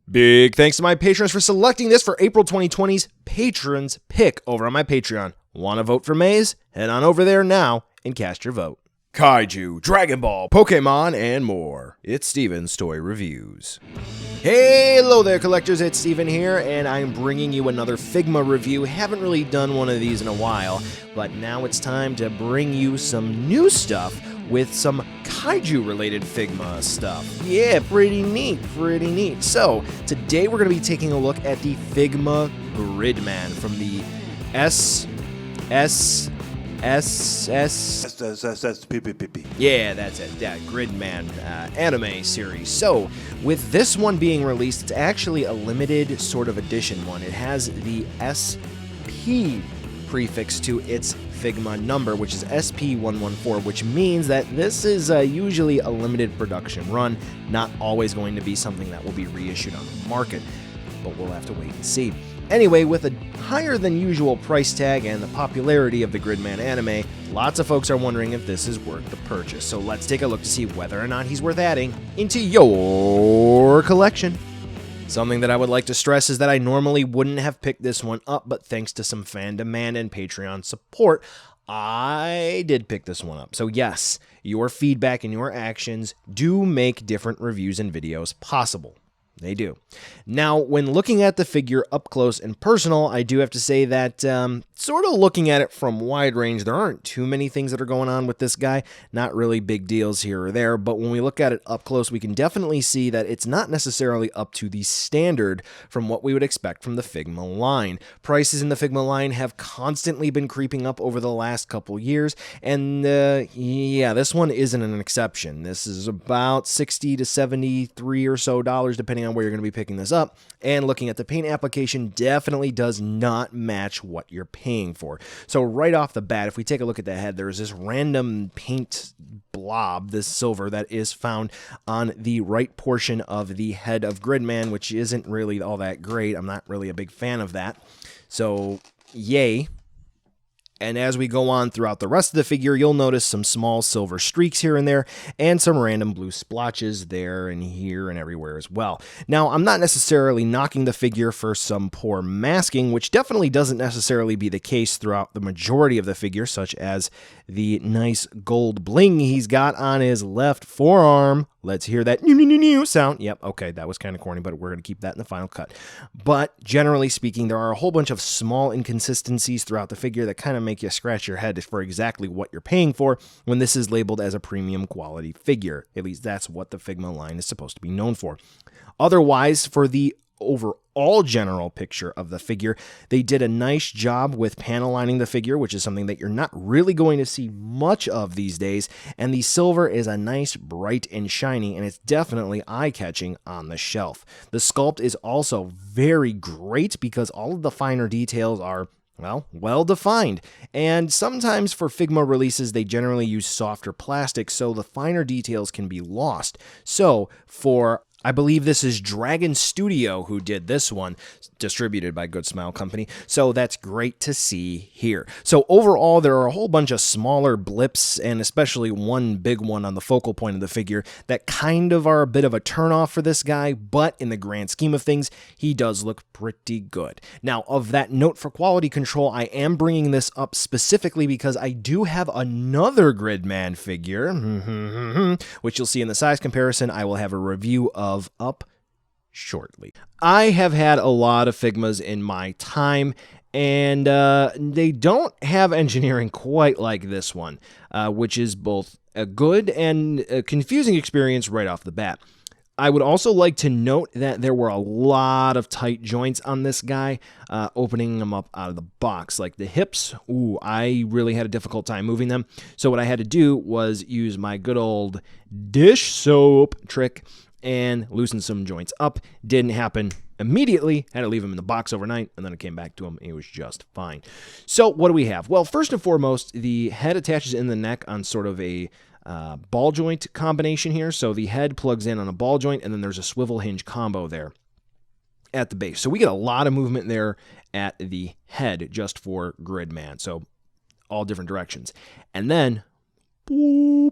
Big thanks to my patrons for selecting this for April 2020's Patrons Pick over on my Patreon. Want to vote for Maze? Head on over there now and cast your vote. Kaiju, Dragon Ball, Pokemon, and more. It's Steven's Toy Reviews. Hello there, collectors. It's Steven here, and I'm bringing you another Figma review. Haven't really done one of these in a while, but now it's time to bring you some new stuff with some kaiju-related Figma stuff. Yeah, pretty neat, pretty neat. So, today we're going to be taking a look at the Figma Gridman from the Yeah, that's it. Yeah, Gridman anime series. So, with this one being released, it's actually a limited sort of edition one. It has the SP prefix to its Figma number, which is SP114, which means that this is usually a limited production run, not always going to be something that will be reissued on the market, but we'll have to wait and see. Anyway, with a higher than usual price tag and the popularity of the Gridman anime, lots of folks are wondering if this is worth the purchase. So let's take a look to see whether or not he's worth adding into your collection. Something that I would like to stress is that I normally wouldn't have picked this one up, but thanks to some fan demand and Patreon support, I did pick this one up. So yes, your feedback and your actions do make different reviews and videos possible. They do. Now, when looking at the figure up close and personal, I do have to say that sort of looking at it from wide range, there aren't too many things that are going on with this guy. Not really big deals here or there, but when we look at it up close, we can definitely see that it's not necessarily up to the standard from what we would expect from the Figma line. Prices in the Figma line have constantly been creeping up over the last couple years, and yeah, this one isn't an exception. This is about $60 to $73 or so, depending on where you're going to be picking this up, and looking at the paint application definitely does not match what you're paying for. So right off the bat, if we take a look at the head, there's this random paint blob, this silver, that is found on the right portion of the head of Gridman, which isn't really all that great. I'm not really a big fan of that. So yay. And as we go on throughout the rest of the figure, you'll notice some small silver streaks here and there, and some random blue splotches there and here and everywhere as well. Now, I'm not necessarily knocking the figure for some poor masking, which definitely doesn't necessarily be the case throughout the majority of the figure, such as the nice gold bling he's got on his left forearm. Let's hear that new sound. Yep, okay, that was kind of corny, but we're going to keep that in the final cut. But generally speaking, there are a whole bunch of small inconsistencies throughout the figure that kind of make you scratch your head for exactly what you're paying for when this is labeled as a premium quality figure. At least that's what the Figma line is supposed to be known for. Otherwise, for the overall general picture of the figure, they did a nice job with panel lining the figure, which is something that you're not really going to see much of these days, and the silver is a nice, bright, and shiny, and it's definitely eye-catching on the shelf. The sculpt is also very great because all of the finer details are well defined, and sometimes for Figma releases, they generally use softer plastic, so the finer details can be lost. So for I believe this is Dragon Studio who did this one, distributed by Good Smile Company, so that's great to see here. So overall, there are a whole bunch of smaller blips, and especially one big one on the focal point of the figure, that kind of are a bit of a turnoff for this guy, but in the grand scheme of things, he does look pretty good. Now, of that note for quality control, I am bringing this up specifically because I do have another Gridman figure, which you'll see in the size comparison. I will have a review of up shortly. I have had a lot of Figmas in my time, and they don't have engineering quite like this one, which is both a good and a confusing experience right off the bat. I would also like to note that there were a lot of tight joints on this guy, opening them up out of the box. Like the hips, I really had a difficult time moving them. So what I had to do was use my good old dish soap trick and loosen some joints up. Didn't happen immediately. Had to leave them in the box overnight, and then I came back to them. It was just fine. So what do we have? Well, first and foremost, the head attaches in the neck on sort of a ball joint combination here. So the head plugs in on a ball joint, and then there's a swivel hinge combo there at the base. So we get a lot of movement there at the head just for Gridman. So all different directions. And then, boop,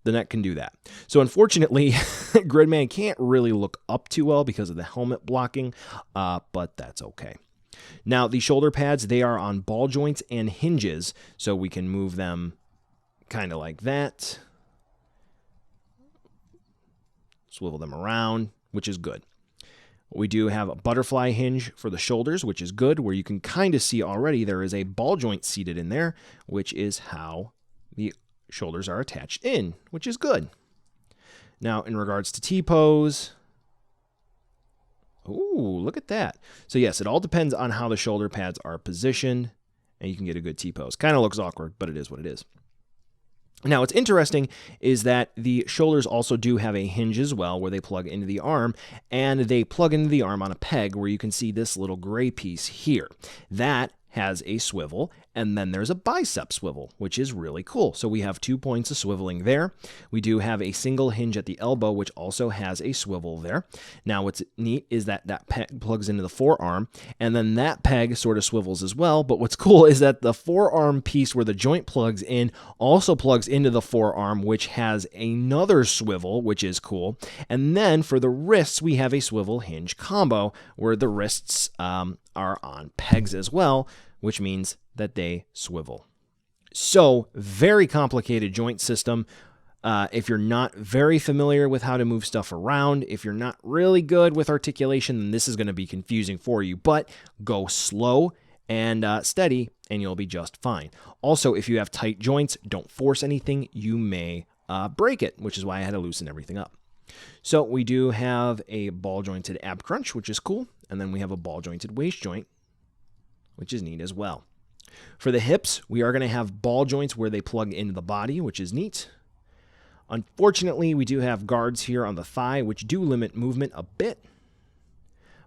the neck can do that. So unfortunately, Gridman can't really look up too well because of the helmet blocking, but that's okay. Now, the shoulder pads, they are on ball joints and hinges, so we can move them kind of like that. Swivel them around, which is good. We do have a butterfly hinge for the shoulders, which is good, where you can kind of see already there is a ball joint seated in there, which is how the shoulders are attached in, which is good. Now, in regards to T-pose, ooh, look at that. So yes, it all depends on how the shoulder pads are positioned, and you can get a good T-pose. Kind of looks awkward, but it is what it is. Now, what's interesting is that the shoulders also do have a hinge as well, where they plug into the arm, and they plug into the arm on a peg, where you can see this little gray piece here. That has a swivel, and then there's a bicep swivel, which is really cool. So we have 2 points of swiveling there. We do have a single hinge at the elbow, which also has a swivel there. Now, what's neat is that that peg plugs into the forearm, and then that peg sort of swivels as well. But what's cool is that the forearm piece where the joint plugs in also plugs into the forearm, which has another swivel, which is cool. And then for the wrists, we have a swivel hinge combo where the wrists are on pegs as well, which means that they swivel. So, very complicated joint system. If you're not very familiar with how to move stuff around, if you're not really good with articulation, then this is going to be confusing for you. But go slow and steady, and you'll be just fine. Also, if you have tight joints, don't force anything. You may break it, which is why I had to loosen everything up. So, we do have a ball-jointed ab crunch, which is cool. And then we have a ball-jointed waist joint, which is neat as well. For the hips, we are going to have ball joints where they plug into the body, which is neat. Unfortunately, we do have guards here on the thigh, which do limit movement a bit.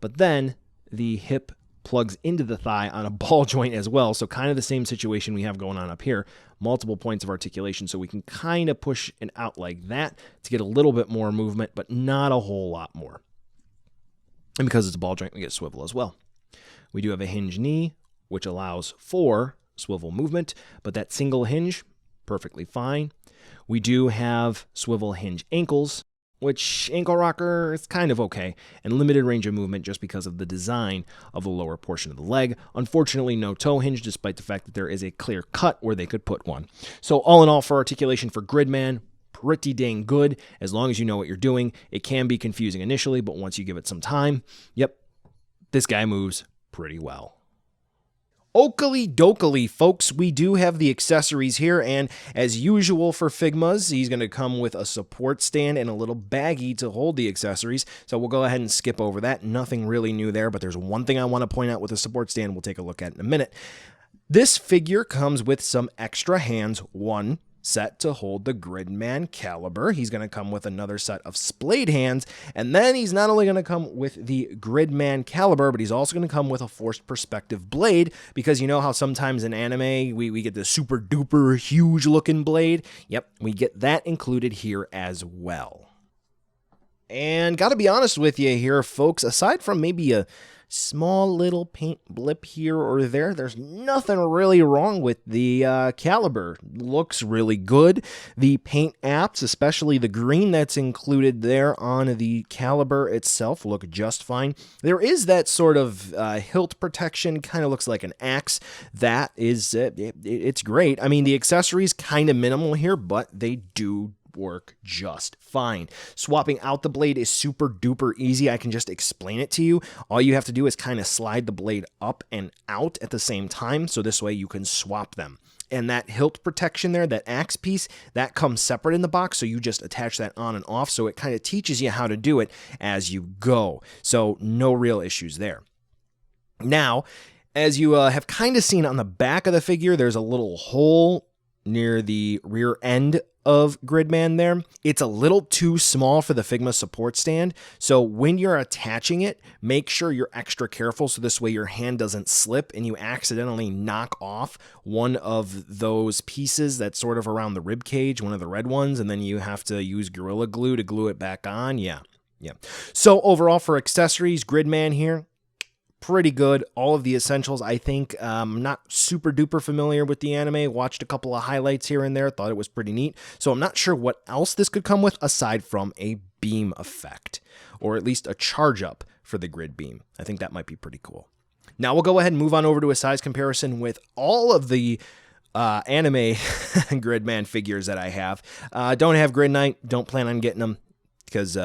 But then the hip plugs into the thigh on a ball joint as well. So kind of the same situation we have going on up here. Multiple points of articulation, so we can kind of push it out like that to get a little bit more movement, but not a whole lot more. And because it's a ball joint, we get swivel as well. We do have a hinge knee, which allows for swivel movement, but that single hinge, perfectly fine. We do have swivel hinge ankles, which ankle rocker is kind of okay, and limited range of movement just because of the design of the lower portion of the leg. Unfortunately, no toe hinge, despite the fact that there is a clear cut where they could put one. So all in all, for articulation for Gridman, pretty dang good, as long as you know what you're doing. It can be confusing initially, but once you give it some time, yep, this guy moves pretty well. Oakley dokley, folks, we do have the accessories here, and as usual for Figmas, he's going to come with a support stand and a little baggie to hold the accessories, so we'll go ahead and skip over that. Nothing really new there, but there's one thing I want to point out with the support stand we'll take a look at in a minute. This figure comes with some extra hands, one set to hold the Gridman caliber. He's going to come with another set of splayed hands, and then he's not only going to come with the Gridman caliber, but he's also going to come with a forced perspective blade, because you know how sometimes in anime we get the super duper huge looking blade? Yep, we get that included here as well. And gotta be honest with you here, folks, aside from maybe a small little paint blip here or there, there's nothing really wrong with the caliber. Looks really good. The paint apps, especially the green that's included there on the caliber itself, look just fine. There is that sort of hilt protection, kind of looks like an axe. That is, it's great. I mean, the accessories kind of minimal here, but they do work just fine. Swapping out the blade is super duper easy. I can just explain it to you. All you have to do is kind of slide the blade up and out at the same time, so this way you can swap them. And that hilt protection there, that axe piece, that comes separate in the box, so you just attach that on and off, so it kind of teaches you how to do it as you go. So no real issues there. Now, as you have kind of seen on the back of the figure, there's a little hole near the rear end of Gridman there. It's a little too small for the Figma support stand, so when you're attaching it, make sure you're extra careful so this way your hand doesn't slip and you accidentally knock off one of those pieces that's sort of around the rib cage, one of the red ones, and then you have to use Gorilla Glue to glue it back on. Yeah. So overall for accessories, Gridman here, pretty good. All of the essentials, I think. I'm not super duper familiar with the anime. Watched a couple of highlights here and there. Thought it was pretty neat. So I'm not sure what else this could come with aside from a beam effect, or at least a charge up for the grid beam. I think that might be pretty cool. Now we'll go ahead and move on over to a size comparison with all of the anime Gridman figures that I have. Don't have Grid Knight. Don't plan on getting them because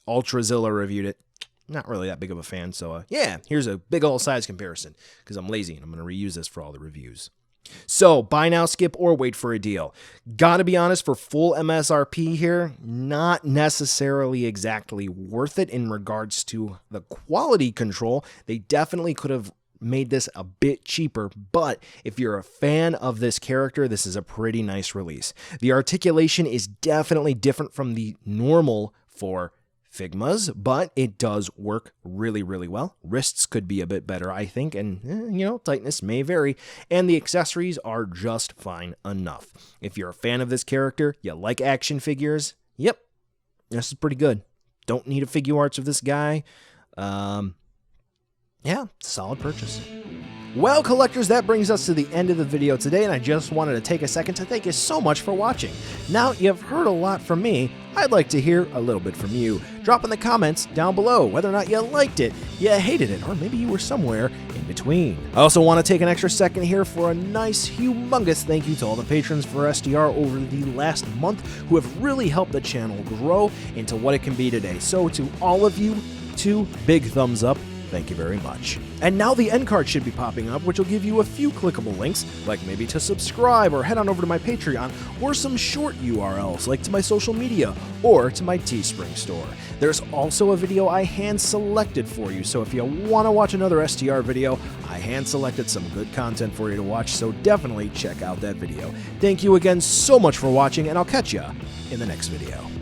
Ultrazilla reviewed it. Not really that big of a fan. So yeah, here's a big old size comparison because I'm lazy and I'm going to reuse this for all the reviews. So buy now, skip, or wait for a deal. Gotta be honest, for full MSRP here, not necessarily exactly worth it in regards to the quality control. They definitely could have made this a bit cheaper, but if you're a fan of this character, this is a pretty nice release. The articulation is definitely different from the normal for Figmas, but it does work really, really well. Wrists could be a bit better, I think, and, tightness may vary, and the accessories are just fine enough. If you're a fan of this character, you like action figures, yep, this is pretty good. Don't need a figure arts of this guy. Yeah, solid purchase. Well, collectors, that brings us to the end of the video today, and I just wanted to take a second to thank you so much for watching. Now you've heard a lot from me, I'd like to hear a little bit from you. Drop in the comments down below whether or not you liked it, you hated it, or maybe you were somewhere in between. I also want to take an extra second here for a nice, humongous thank you to all the patrons for SDR over the last month who have really helped the channel grow into what it can be today. So to all of you, 2 big thumbs up. Thank you very much. And now the end card should be popping up, which will give you a few clickable links, like maybe to subscribe or head on over to my Patreon, or some short URLs like to my social media or to my Teespring store. There's also a video I hand-selected for you, so if you want to watch another STR video, I hand-selected some good content for you to watch, so definitely check out that video. Thank you again so much for watching, and I'll catch ya in the next video.